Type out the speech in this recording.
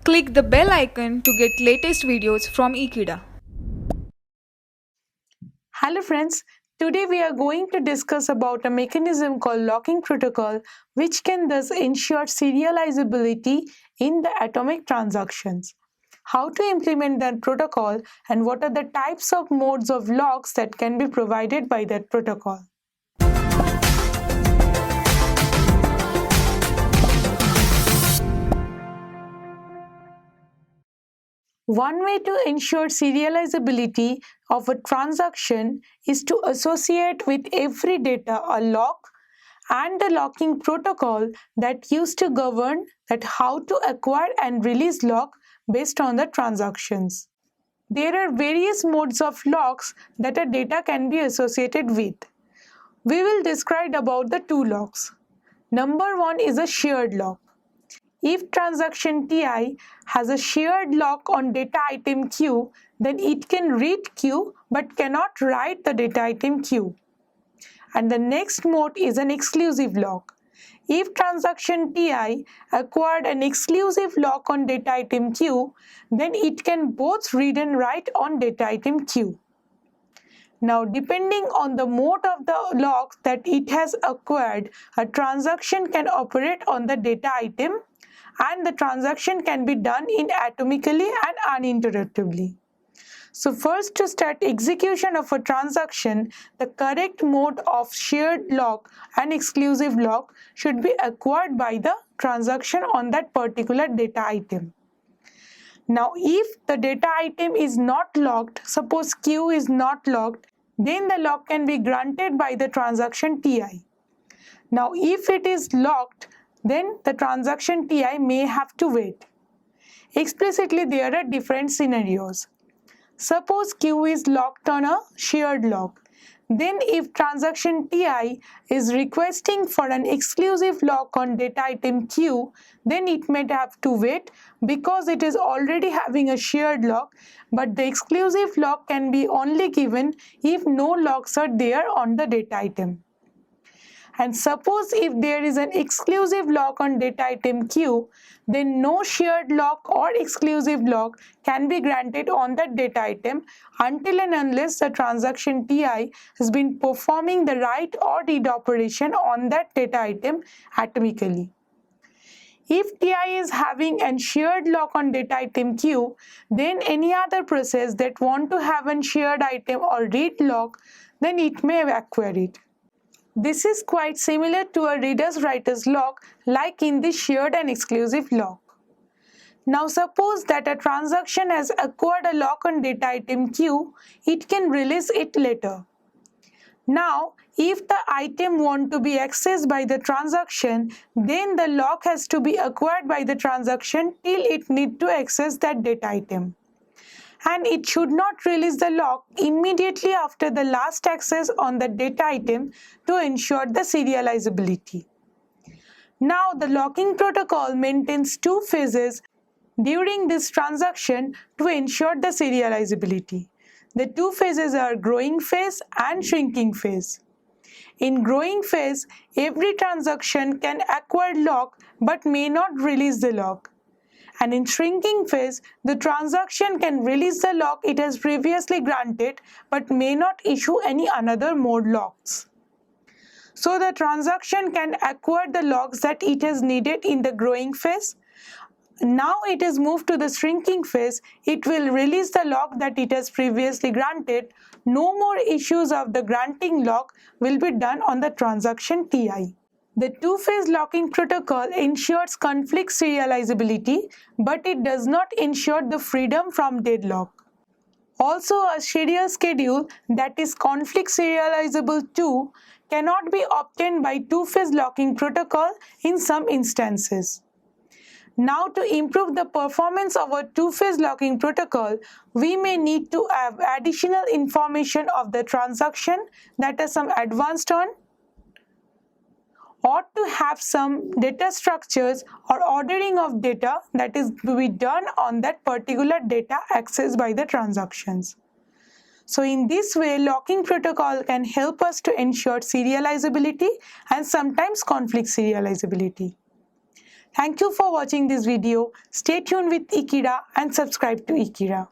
Click the bell icon to get latest videos from Ekeeda. Hello friends, today we are going to discuss about a mechanism called locking protocol which can thus ensure serializability in the atomic transactions. How to implement that protocol and what are the types of modes of locks that can be provided by that protocol. One way to ensure serializability of a transaction is to associate with every data a lock and the locking protocol that used to govern that how to acquire and release lock based on the transactions. There are various modes of locks that a data can be associated with. We will describe about the two locks. Number one is a shared lock. If transaction Ti has a shared lock on data item Q, then it can read Q but cannot write the data item Q. And the next mode is an exclusive lock. If transaction Ti acquired an exclusive lock on data item Q, then it can both read and write on data item Q. Now, depending on the mode of the lock that it has acquired, a transaction can operate on the data item and the transaction can be done atomically and uninterruptedly. So first, to start execution of a transaction, the correct mode of shared lock and exclusive lock should be acquired by the transaction on that particular data item. Now, if the data item is not locked, suppose Q is not locked, then the lock can be granted by the transaction Ti. Now, if it is locked, then the transaction Ti may have to wait. Explicitly, there are different scenarios. Suppose Q is locked on a shared lock. Then if transaction Ti is requesting for an exclusive lock on data item Q, then it may have to wait because it is already having a shared lock, but the exclusive lock can be only given if no locks are there on the data item. And suppose if there is an exclusive lock on data item Q, then no shared lock or exclusive lock can be granted on that data item until and unless the transaction Ti has been performing the write or read operation on that data item atomically. If Ti is having a shared lock on data item Q, then any other process that want to have a shared item or read lock, then it may acquire it. This is quite similar to a readers-writers lock like in the shared and exclusive lock. Now suppose that a transaction has acquired a lock on data item Q, it can release it later. Now if the item want to be accessed by the transaction, then the lock has to be acquired by the transaction till it need to access that data item. And it should not release the lock immediately after the last access on the data item to ensure the serializability. Now the locking protocol maintains two phases during this transaction to ensure the serializability. The two phases are growing phase and shrinking phase. In growing phase, every transaction can acquire lock but may not release the lock. And in shrinking phase, the transaction can release the lock it has previously granted but may not issue any another more locks. So the transaction can acquire the locks that it has needed in the growing phase. Now it is moved to the shrinking phase, it will release the lock that it has previously granted. No more issues of the granting lock will be done on the transaction Ti. The two-phase locking protocol ensures conflict serializability, but it does not ensure the freedom from deadlock. Also, a serial schedule that is conflict serializable too cannot be obtained by two-phase locking protocol in some instances. Now, to improve the performance of a two-phase locking protocol, we may need to have additional information of the transaction that is some advanced on, or to have some data structures or ordering of data that is to be done on that particular data accessed by the transactions. So in this way, locking protocol can help us to ensure serializability and sometimes conflict serializability. Thank you for watching this video. Stay tuned with Ekeeda and subscribe to Ekeeda.